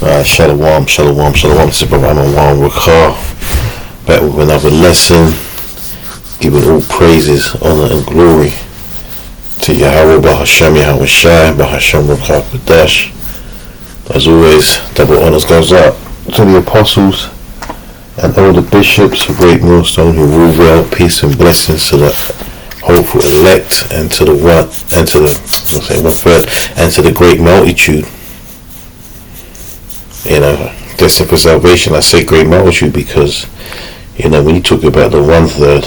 Shalom. This is Brother Anwar Rakar, back with another lesson, giving all praises, honor, and glory to Yahweh, Bahashem, Yahweh Shai, Bahashem, Rakar Kodesh. As always, double honors goes out to the apostles and all the bishops of Great Millstone who rule well. Peace and blessings to the hopeful elect and to the great multitude. Destined for salvation. I say great multitude because, when you talk about the 1/3,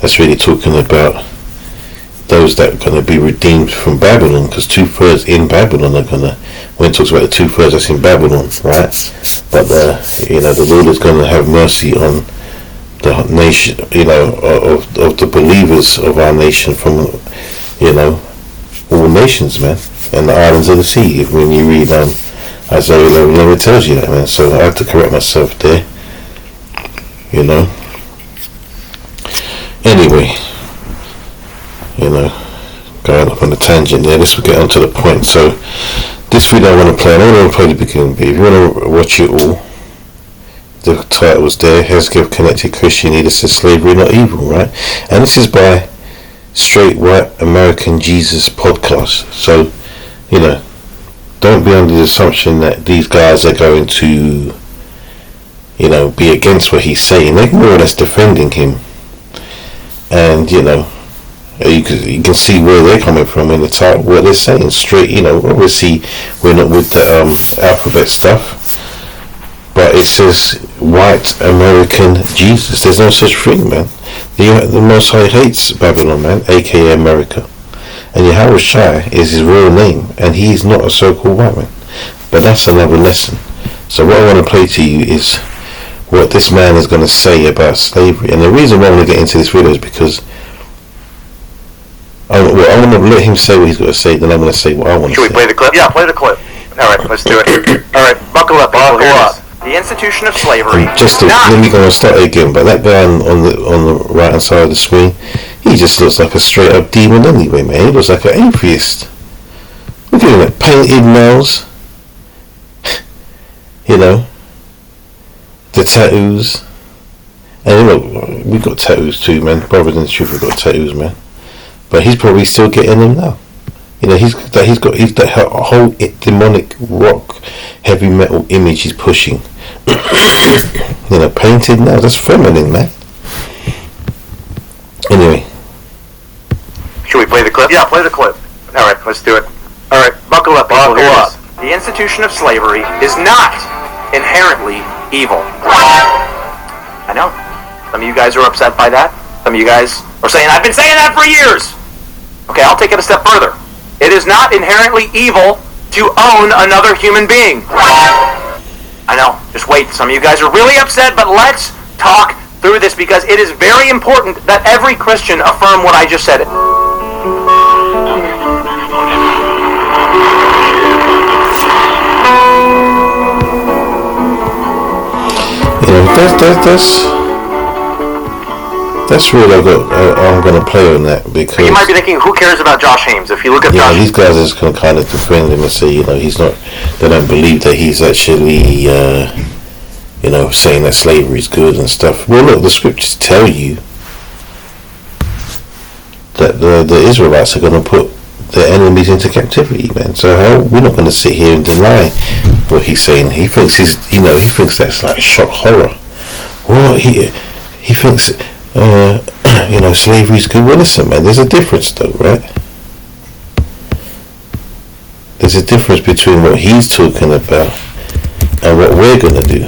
that's really talking about those that are going to be redeemed from Babylon, because 2/3 in Babylon are going to, when it talks about the 2/3 that's in Babylon, right? But, the Lord is going to have mercy on the nation, of the believers of our nation from, all nations, man, and the islands of the sea. When you read, Isaiah 11 tells you that, man. So I have to correct myself there. Anyway, going off on a tangent there. Let's get on to the point. So this video I want to play. I don't want to play the beginning, but if you want to watch it all, the title was there. Hesketh connected Christianity to slavery, not evil, right? And this is by Straight White American Jesus podcast. So, don't be under the assumption that these guys are going to, be against what he's saying. They're more or less defending him. And, you can see where they're coming from in the title, what they're saying. Straight, obviously we're not with the alphabet stuff. But it says White American Jesus. There's no such thing, man. The Most High hates Babylon, man, aka America. And Yahweh Shai is his real name, and he is not a so-called white man. But that's another lesson. So what I want to play to you is what this man is going to say about slavery. And the reason why I want to get into this video is because I want to let him say what he's got to say, then I'm going to say what I want to say. Should we play the clip? Yeah, play the clip. Alright, let's do it. Alright, buckle up. The institution of slavery. Let me go and start again. But that guy on the right hand side of the screen, he just looks like a straight up demon anyway, man. He looks like an atheist. Look at him, like painted nails. The tattoos. And look, we got tattoos too, man. Brothers in the truth, we got tattoos, man. But he's probably still getting them now. He's that whole demonic rock, heavy metal image he's pushing. Painted now. That's feminine, man. Anyway. Should we play the clip? Yeah, play the clip. Alright, let's do it. Alright, buckle up. The institution of slavery is not inherently evil. I know. Some of you guys are upset by that. Some of you guys are saying, I've been saying that for years. Okay, I'll take it a step further. It is not inherently evil to own another human being. I know, just wait. Some of you guys are really upset, but let's talk through this because it is very important that every Christian affirm what I just said. That's really I'm going to play on that because you might be thinking, who cares about Josh Hames? If you look at Josh, these guys are just going to kind of defend him and say, he's not. They don't believe that he's actually, saying that slavery is good and stuff. Well, look, the scriptures tell you that the Israelites are going to put their enemies into captivity, man. So we're not going to sit here and deny what he's saying. He thinks he thinks that's like shock horror. Well, he thinks. Slavery's good. Well, listen, man, there's a difference though, right? There's a difference between what he's talking about and what we're going to do.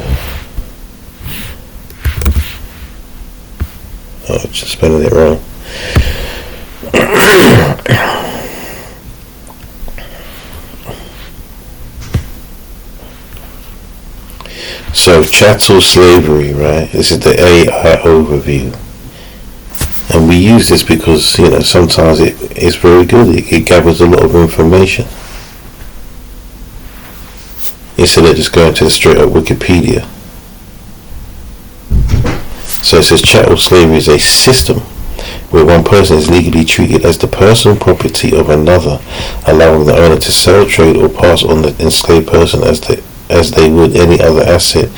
Oh, just spelling it wrong. So, chattel slavery, right? This is the AI overview. And we use this because, sometimes it's very good. It gathers a lot of information. Instead of just going to the straight up Wikipedia. So it says chattel slavery is a system where one person is legally treated as the personal property of another, allowing the owner to sell, trade, or pass on the enslaved person as the as they would any other asset.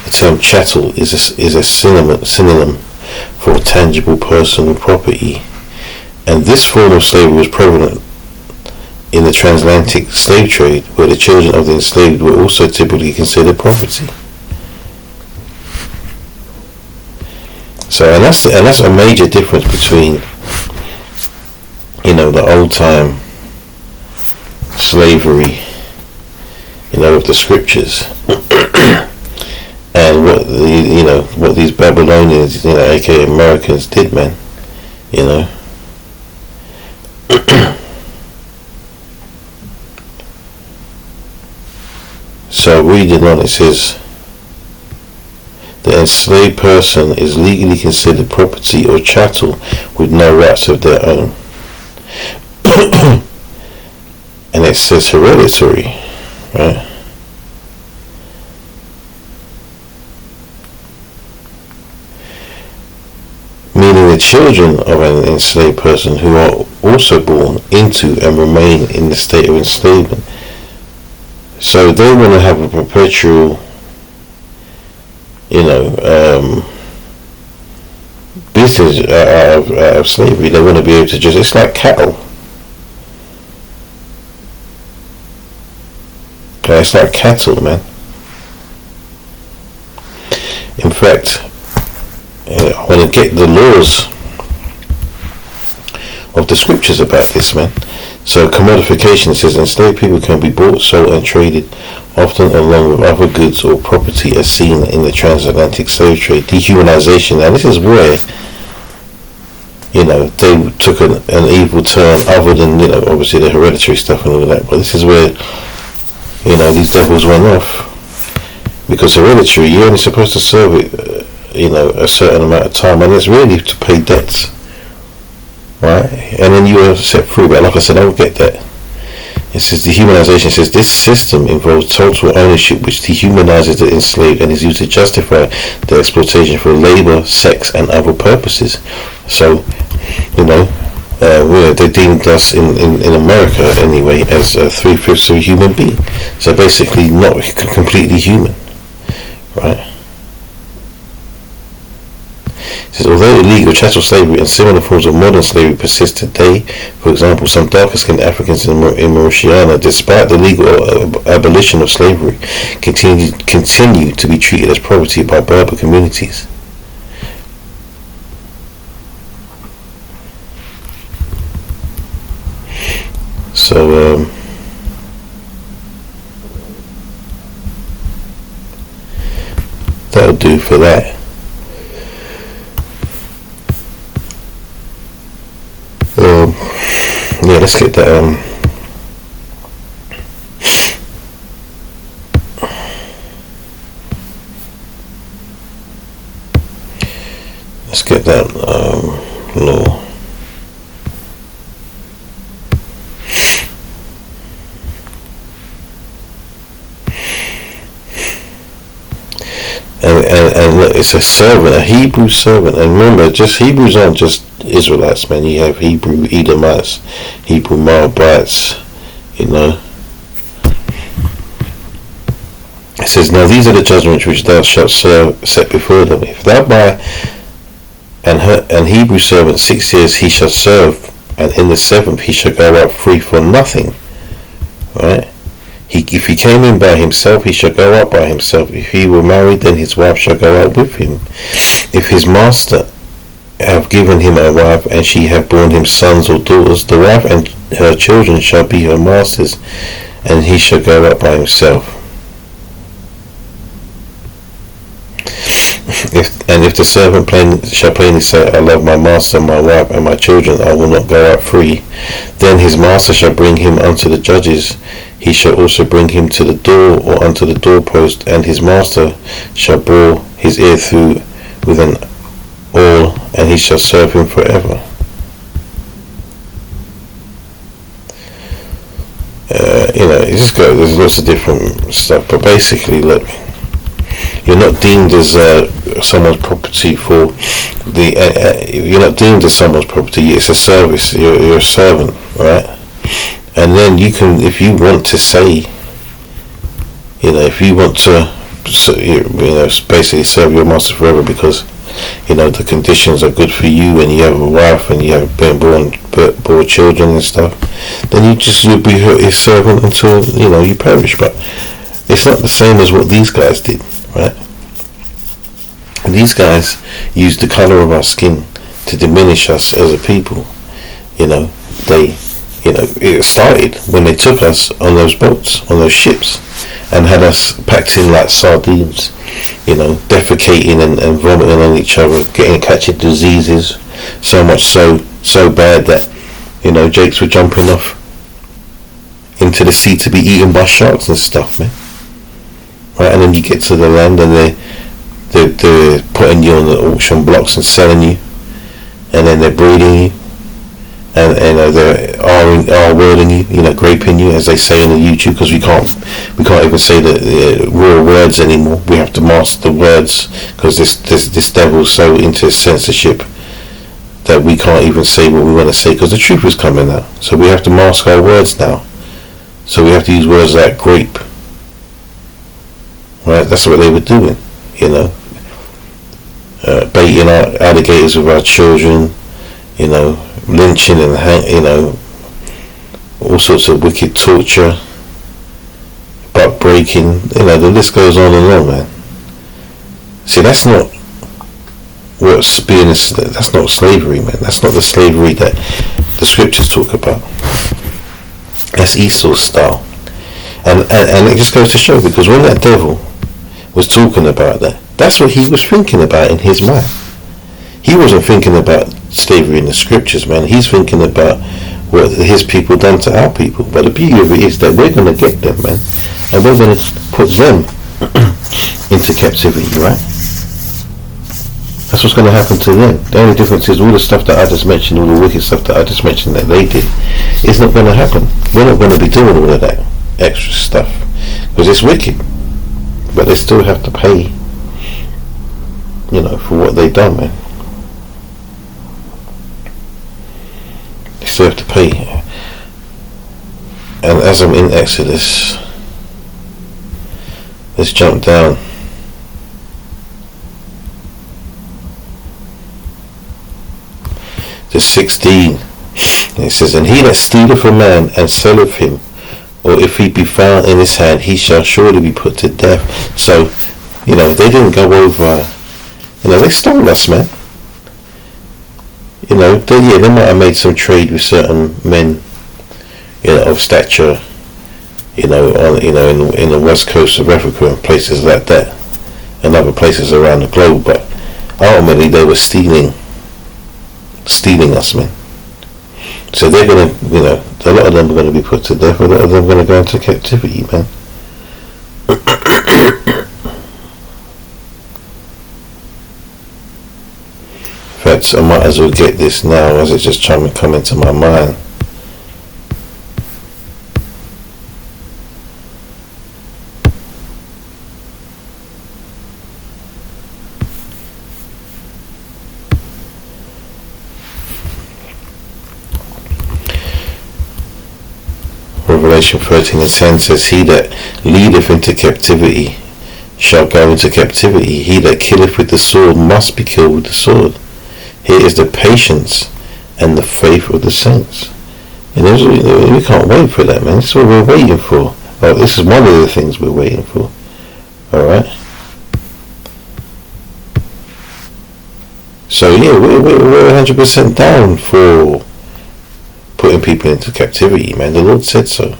The term chattel is a synonym for tangible personal property, and this form of slavery was prevalent in the transatlantic slave trade, where the children of the enslaved were also typically considered property. So, and that's a major difference between, the old time slavery, of the scriptures, and what these Babylonians, aka Americans, did, man. So reading on, it says, the enslaved person is legally considered property or chattel with no rights of their own. And it says hereditary, right? Meaning the children of an enslaved person who are also born into and remain in the state of enslavement. So they want to have a perpetual, business out of slavery. They want to be able to it's like cattle. Okay, it's like cattle, man. In fact, I want to get the laws of the scriptures about this, man. So commodification says enslaved people can be bought, sold and traded, often along with other goods or property as seen in the transatlantic slave trade. Dehumanization, and this is where, they took an evil turn other than, obviously the hereditary stuff and all that, but this is where, these devils went off. Because hereditary, you're only supposed to serve it, a certain amount of time, and it's really to pay debts. Right, and then you are set free. But like I said, I don't get that. It says dehumanization. Says this system involves total ownership, which dehumanizes the enslaved and is used to justify their exploitation for labor, sex, and other purposes. So, they deemed us in America anyway as 3/5 of a human being. So basically, not completely human, right? It says, although illegal chattel slavery and similar forms of modern slavery persist today, for example, some darker-skinned Africans in Mauritania, despite the legal abolition of slavery, continue to be treated as property by Berber communities. So, that'll do for that. Let's get that. Let's get that law. And look, it's a servant, a Hebrew servant. And remember, Hebrews aren't just Israelites, man. You have Hebrew Edomites, Hebrew Moabites, It says, now these are the judgments which thou shalt set before them. If thou buy an Hebrew servant 6 years, he shall serve, and in the 7th he shall go out free for nothing. Right? If he came in by himself, he shall go out by himself. If he were married, then his wife shall go out with him. If his master have given him a wife, and she have borne him sons or daughters, the wife and her children shall be her master's, and he shall go out by himself. If the servant shall plainly say, I love my master, my wife, and my children, I will not go out free, then his master shall bring him unto the judges. He shall also bring him to the door or unto the doorpost, and his master shall bore his ear through with an awl, and he shall serve him forever. It just goes, there's lots of different stuff, but basically, look, you're not deemed as someone's property for you're not deemed as someone's property. It's a service. You're a servant, right? And then you can, if you want to say, You know, if you want to, basically serve your master forever because, the conditions are good for you and you have a wife and you have been born children and stuff, then you'll be his servant until, you perish. But it's not the same as what these guys did, right? And these guys used the color of our skin to diminish us as a people. It started when they took us on those boats, on those ships, and had us packed in like sardines, defecating and vomiting on each other, catching diseases, so much so bad that, jakes were jumping off into the sea to be eaten by sharks and stuff, man. Right, and then you get to the land and they're putting you on the auction blocks and selling you, and then they're breeding you, and they're R-wording you, graping you, as they say on the YouTube, because we can't even say the real words anymore. We have to mask the words because this devil's so into censorship that we can't even say what we want to say because the truth is coming out. So we have to mask our words now. So we have to use words like grape. Right, that's what they were doing, baiting out alligators with our children, lynching and all sorts of wicked torture, butt breaking, the list goes on and on, man. See, that's not that's not slavery, man. That's not the slavery that the scriptures talk about. That's Esau's style. And it just goes to show, because when that devil was talking about that, that's what he was thinking about in his mind. He wasn't thinking about slavery in the scriptures, man. He's thinking about what his people done to our people. But the beauty of it is that we're going to get them, man, and we're going to put them into captivity, right? That's what's going to happen to them. The only difference is all the stuff that I just mentioned, all the wicked stuff that I just mentioned that they did, is not going to happen. We're not going to be doing all of that extra stuff because it's wicked. But they still have to pay, for what they've done, man. They still have to pay. And as I'm in Exodus, let's jump down. To 16. And it says, and he that stealeth a man and selleth him, or if he be found in his hand, he shall surely be put to death. So, they didn't go over, they stole us, man. They might have made some trade with certain men, of stature, in the west coast of Africa and places like that, and other places around the globe, but ultimately they were stealing us, man. So they're going to, a lot of them are going to be put to death, a lot of them are going to go into captivity, man. In fact, I might as well get this now as it's just trying to come into my mind. Revelation 13:10 says, he that leadeth into captivity shall go into captivity. He that killeth with the sword must be killed with the sword. Here is the patience and the faith of the saints. We can't wait for that, man. This is what we're waiting for. Well, this is one of the things we're waiting for. Alright? So yeah, we're 100% down for putting people into captivity, man. The Lord said so.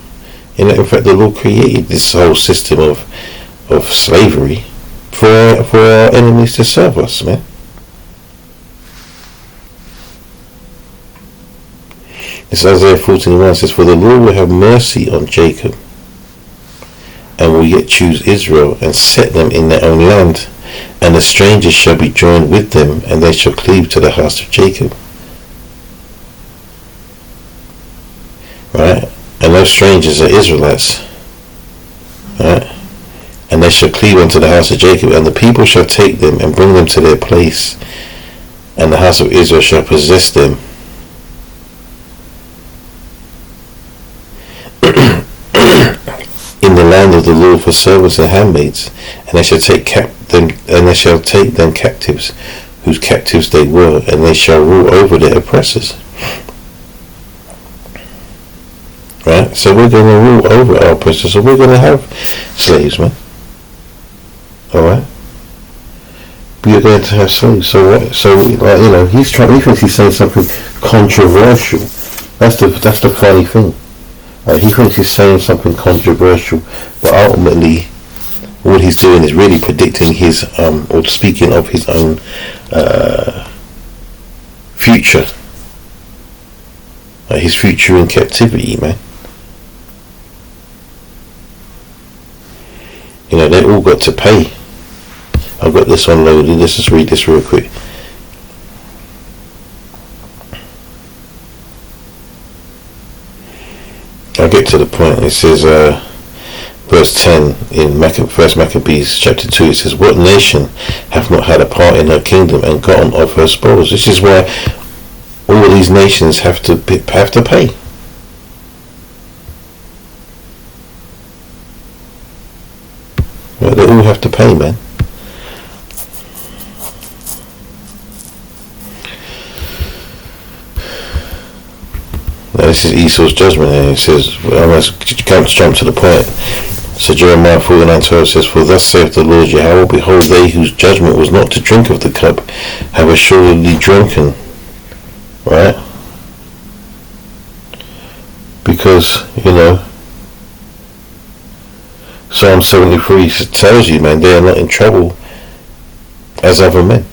In fact, the Lord created this whole system of slavery for our enemies to serve us, man. It's Isaiah 14:1 says, for the Lord will have mercy on Jacob, and will yet choose Israel, and set them in their own land, and the strangers shall be joined with them, and they shall cleave to the house of Jacob. Right? And those strangers are Israelites. Right? And they shall cleave unto the house of Jacob, and the people shall take them and bring them to their place, and the house of Israel shall possess them. In the land of the Lord for servants and handmaids, and they shall take them captives, whose captives they were, and they shall rule over their oppressors. Right? So we're going to rule over our oppressors, so we're going to have slaves, man. Alright? We are going to have slaves. So what? So, like, you know, he thinks he's saying something controversial. That's the funny thing. He thinks he's saying something controversial, but ultimately all he's doing is really predicting his or speaking of his own future, his future in captivity, man. You know, they all got to pay. I've got this one loaded. Let's just read this real quick. I'll get to the point. It says, verse 10 in 1 Maccabees chapter 2, it says, what nation hath not had a part in her kingdom and gotten of her spoils? This is why all of these nations have to pay. Well, they all have to pay, man. Now this is Esau's judgment, and it says, I must jump to the point. So Jeremiah 49:12 says, for thus saith the Lord Yahweh, behold, they whose judgment was not to drink of the cup have assuredly drunken. Right? Because, you know, Psalm 73 tells you, man, they are not in trouble as other men.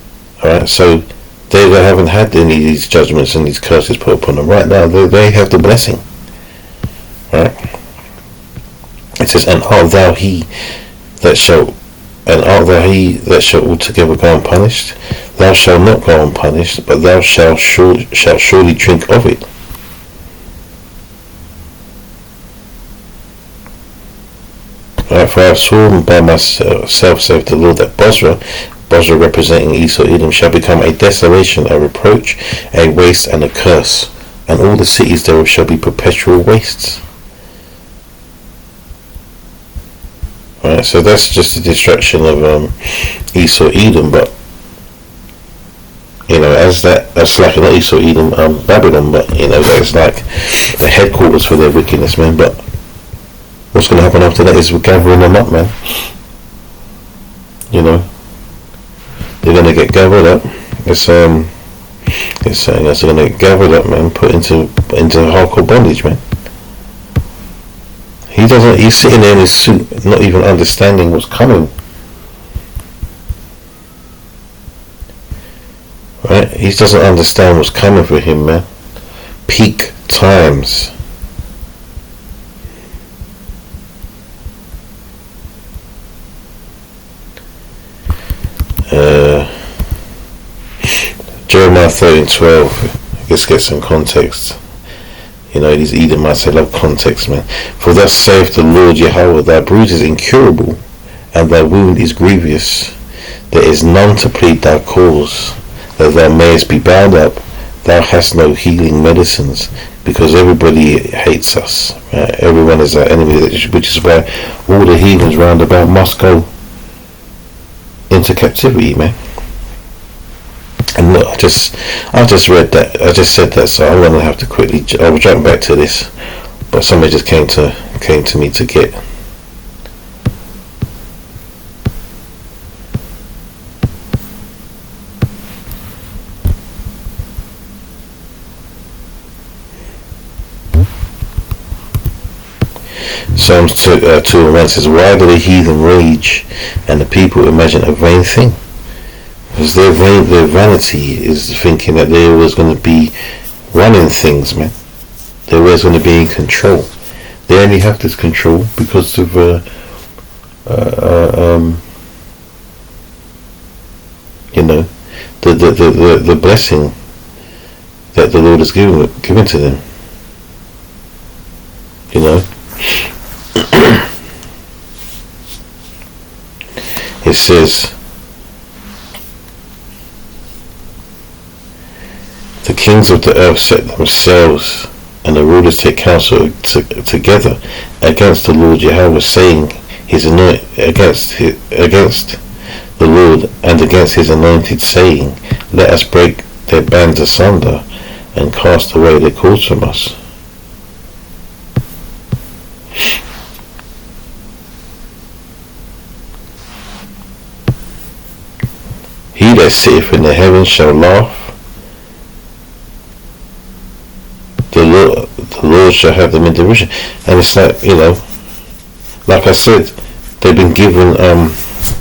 Alright, so they haven't had any of these judgments and these curses put upon them. Right now, they have the blessing. Right? It says, and art thou he that shall altogether go unpunished? Thou shalt not go unpunished, but thou shalt surely drink of it. Right, for I have sworn by myself, saith the Lord, that Bozrah representing Esau Edom, shall become a desolation, a reproach, a waste, and a curse, and all the cities thereof shall be perpetual wastes. Right, so that's just the destruction of Esau Edom, but you know, that's like not Esau Edom, Babylon, but you know, that's like the headquarters for their wickedness, man. But what's going to happen after that is we're gathering them up, man. You know, they're going to get gathered up. It's saying that they're going to get gathered up, man, put into hardcore bondage, man. He's sitting there in his suit, not even understanding what's coming. Right? He doesn't understand what's coming for him, man. Peak times. Jeremiah 13:12. Let's get some context. You know, these Edomites, they love context, man. For thus saith the Lord Yahweh, thy bruise is incurable, and thy wound is grievous. There is none to plead thy cause, that thou mayest be bound up. Thou hast no healing medicines, because everybody hates us. Right? Everyone is our enemy, which is why all the heathens round about must go into captivity, man. And look, I just read that. I just said that, so I'm gonna have to quickly. I'll jump back to this, but somebody just came to me to get. Psalms 2:1 says, why do the heathen rage, and the people imagine a vain thing? Because their vanity is thinking that they're always going to be running things, man. They're always going to be in control. They only have this control because of you know, the blessing that the Lord has given to them. You know. It says, the kings of the earth set themselves, and the rulers take counsel together against the Lord Yahweh, saying, against the Lord and against his anointed, saying, let us break their bands asunder and cast away their cords from us. He that sitteth in the heavens shall laugh. The Lord shall have them in derision. And it's like, like I said, they've been given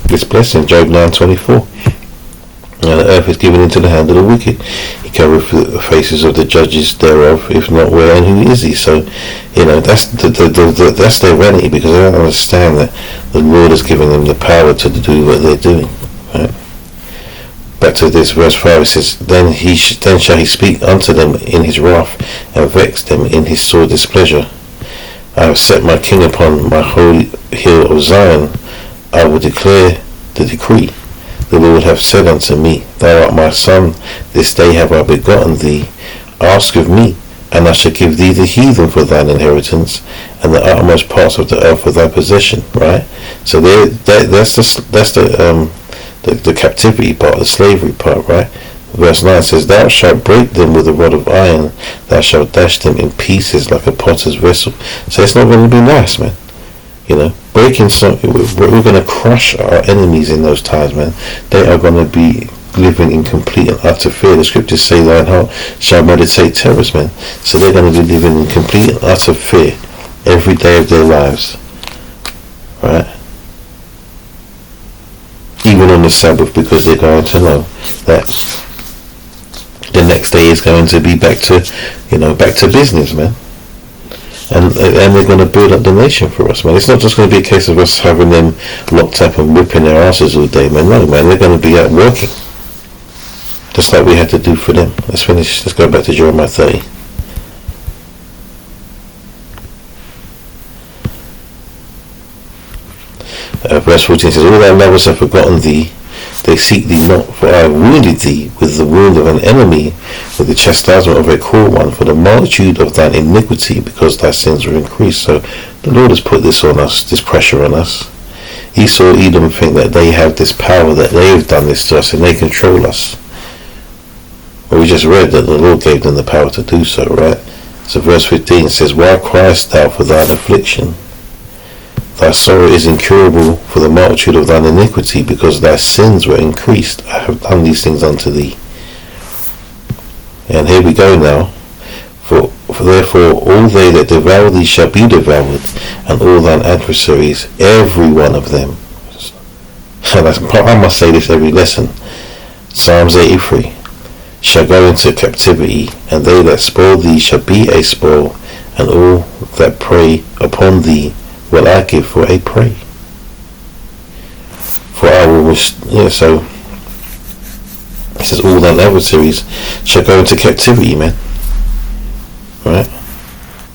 this blessing, Job 9:24. And the earth is given into the hand of the wicked. He covereth the faces of the judges thereof. If not, where and who is he? So, that's that's their vanity, because they don't understand that the Lord has given them the power to do what they're doing. Right? Back to this verse 5, it says, then shall he speak unto them in his wrath, and vex them in his sore displeasure. I have set my king upon my holy hill of Zion. I will declare the decree. The Lord hath said unto me, thou art my son, this day have I begotten thee. Ask of me, and I shall give thee the heathen for thine inheritance, and the uttermost parts of the earth for thy possession. Right? So that's the captivity part, the slavery part, right? Verse 9 says, thou shalt break them with a rod of iron, thou shalt dash them in pieces like a potter's vessel. So it's not going to be nice, man. Breaking something, we're going to crush our enemies in those times, man. They are going to be living in complete and utter fear. The scriptures say thine heart shall meditate terrors, man. So they're going to be living in complete and utter fear every day of their lives, right? Even on the Sabbath, because they're going to know that the next day is going to be back to business, man. And they're going to build up the nation for us, man. It's not just going to be a case of us having them locked up and whipping their asses all day, man. No, man, they're going to be out working, just like we had to do for them. Let's finish. Let's go back to Jeremiah 30. Verse 14 says, all thy lovers have forgotten thee, they seek thee not, for I have wounded thee with the wound of an enemy, with the chastisement of a cruel one, for the multitude of thine iniquity, because thy sins were increased. So the Lord has put this on us, this pressure on us. Esau, Edom think that they have this power, that they have done this to us, and they control us. Well, we just read that the Lord gave them the power to do so, right? So verse 15 says, why criest thou for thine affliction? Thy sorrow is incurable for the multitude of thine iniquity, because thy sins were increased. I have done these things unto thee. And here we go now. For therefore all they that devour thee shall be devoured, and all thine adversaries, every one of them. And I must say this every lesson. Psalms 83. Shall go into captivity, and they that spoil thee shall be a spoil, and all that prey upon thee will I give for a prey. For I will so it says all thine adversaries shall go into captivity, man. Right?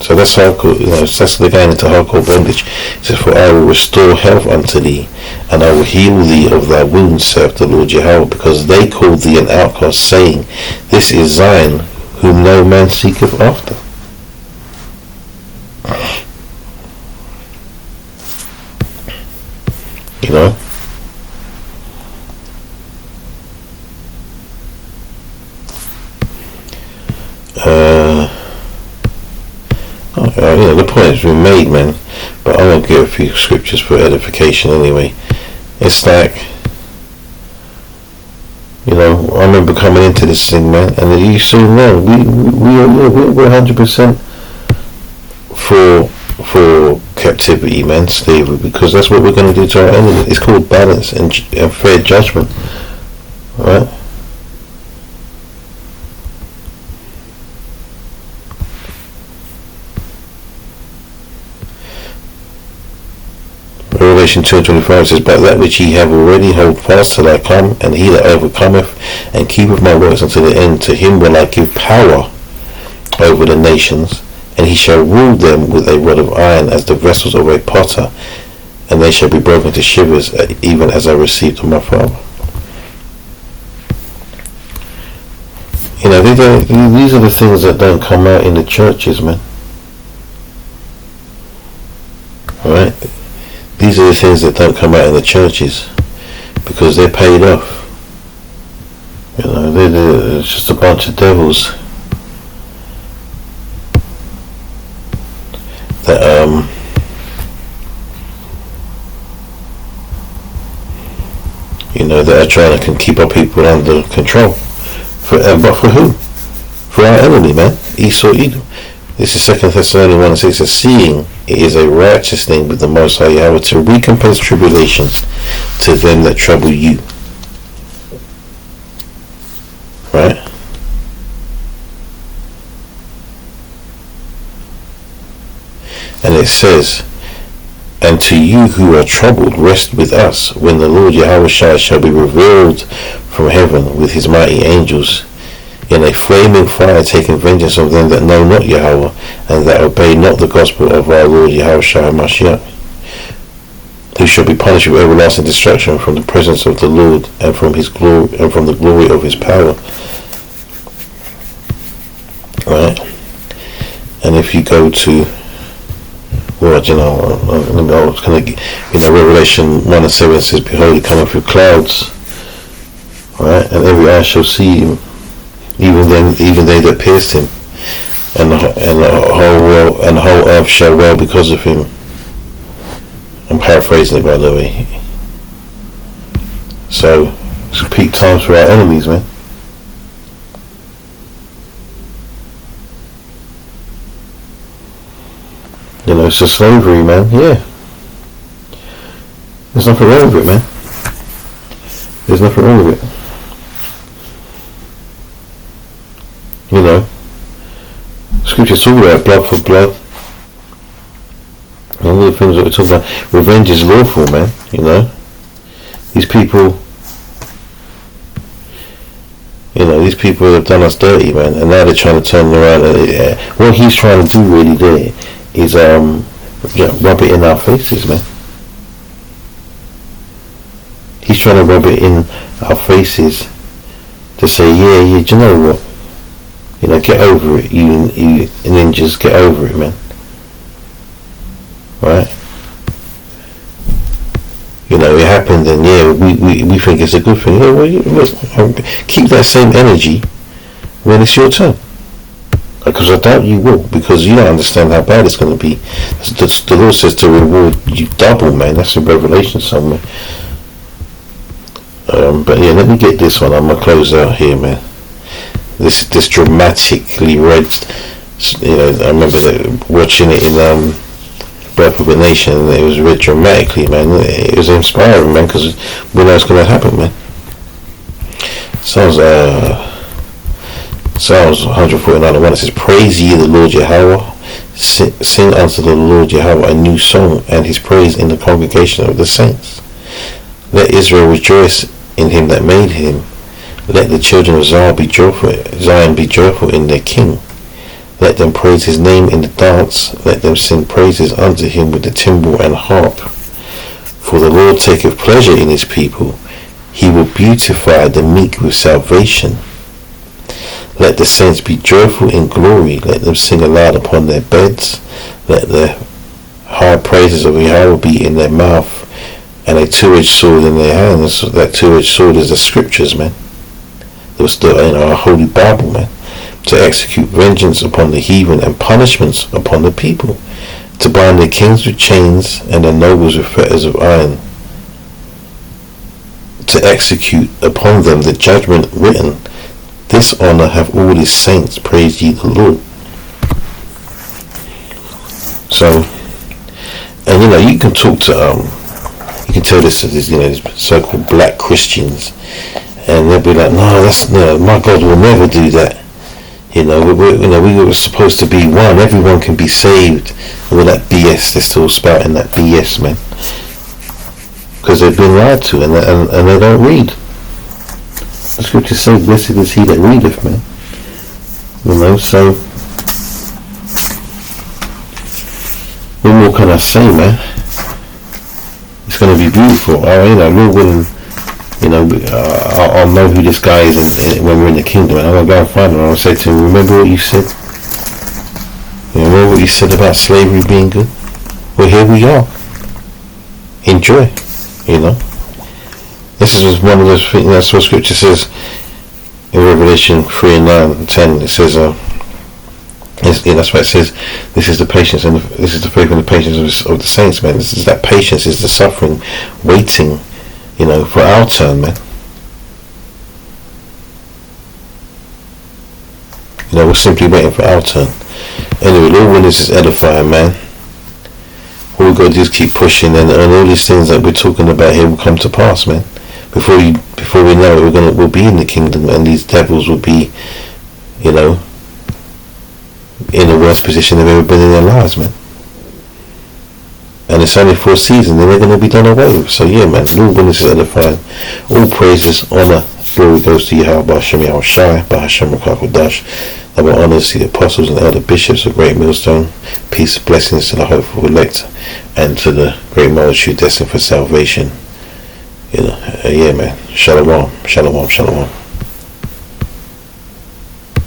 So that's hardcore, that's the going into hardcore bondage. It says, for I will restore health unto thee, and I will heal thee of thy wounds, saith the Lord Jehovah, because they called thee an outcast, saying, this is Zion, whom no man seeketh after. The point has been made, man, but I'm going to give a few scriptures for edification anyway. It's like, I remember coming into this thing, man, and you soon know, we're 100% for captivity, man, slavery, because that's what we're going to do to our enemy. It's called balance and fair judgment, right? Revelation 2:25 says, but that which ye have already hold fast till I come, and he that overcometh and keepeth my works unto the end, to him will I give power over the nations, and he shall rule them with a rod of iron, as the vessels of a potter, and they shall be broken to shivers, even as I received of my Father. These are the things that don't come out in the churches, man. Alright? these are the things that don't come out in the churches because they're paid off. You know, it's just a bunch of devils that you know, that are trying to keep our people under control. But for who? For our enemy, man. Esau, Edom. This is 2 Thessalonians 1:6. Seeing it is a righteous thing with the Most High Yahweh to recompense tribulations to them that trouble you. Right? And it says, and to you who are troubled, rest with us when the Lord Yahweh shall be revealed from heaven with his mighty angels in a flaming fire, taking vengeance of them that know not Yahweh and that obey not the gospel of our Lord Yahweh Mashiach, who shall be punished with everlasting destruction from the presence of the Lord and from his glory and from the glory of his power. Right? And if you go to, well, you know, I was going to, you know, Revelation 1:7 says, behold, he cometh with clouds, right? And every eye shall see him, even they that pierced him, and the whole world and the whole earth shall wail because of him. I'm paraphrasing it, by the way. So it's peak times for our enemies, man. You know, it's just slavery, man. Yeah. There's nothing wrong with it, man. There's nothing wrong with it. You know, Scripture's talking about blood for blood. And all the things that we're talking about. Revenge is lawful, man. You know, these people. You know, these people have done us dirty, man, and now they're trying to turn around. What he's trying to do really there is rub it in our faces, man. He's trying to rub it in our faces to say, yeah, do you know what? You know, get over it, you ninjas, get over it, man. Right? You know, it happened, and yeah, we think it's a good thing. Yeah, well, keep that same energy when it's your turn. Because I doubt you will, because you don't understand how bad it's going to be. The Lord says to reward you double, man. That's in Revelation somewhere. But yeah, let me get this one. I'm going to close out here, man. This dramatically read, you know, I remember watching it in Birth of a Nation, and it was read dramatically, man. It was inspiring, man, because we know it's going to happen, man. Psalms 149:1, it says, praise ye the Lord Yahweh, sing unto the Lord Yahweh a new song, and his praise in the congregation of the saints. Let Israel rejoice in him that made him. Let the children of Zion be joyful in their king. Let them praise his name in the dance. Let them sing praises unto him with the timbrel and harp. For the Lord taketh pleasure in his people. He will beautify the meek with salvation. Let the saints be joyful in glory. Let them sing aloud upon their beds. Let the high praises of Yahweh be in their mouth, and a two-edged sword in their hands. That two-edged sword is the scriptures, man. It was our holy Bible, man. To execute vengeance upon the heathen and punishments upon the people. To bind the kings with chains and the nobles with fetters of iron. To execute upon them the judgment written. This honor have all his saints, praise ye the Lord. So, and you know, you can talk to you can tell this to these, you know, these so-called black Christians, and they'll be like, no, my God will never do that. You know, we were supposed to be one. Everyone can be saved. All that BS, they're still spouting that BS, man, because they've been lied to, and they don't read. The scriptures say, blessed is he that readeth, man. You know, so what more can I say, man? It's going to be beautiful. You know, Lord willing, you know, I'll know who this guy is when we're in the kingdom, and I'm going to go and find him, and I'll say to him, remember what you said? You know, remember what you said about slavery being good? Well, here we are. enjoy. You know, this is one of those things. That's what Scripture says in Revelation 3 and 9 and 10. It says, that's why it says, this is the patience and this is the faith and the patience of the saints, man. This is that patience, is the suffering, waiting, you know, for our turn, man. You know, we're simply waiting for our turn. Anyway, Lord, when this is edifying, man, all we got to do is keep pushing, and all these things that we're talking about here will come to pass, man. Before we know it, we'll be in the kingdom, and these devils will be, you know, in the worst position they've ever been in their lives, man. And it's only for a season, then they're going to be done away with. So yeah, man, Lord, when this is edifying, all praises, honor, glory goes to Yahweh B'Hashem Yahushai, B'Hashem Rakakodash. Our honors to the apostles and elder bishops of Great Millstone. Peace, blessings to the hopeful elect, and to the great multitude destined for salvation. You know, yeah, man. Shalom, shalom, shalom.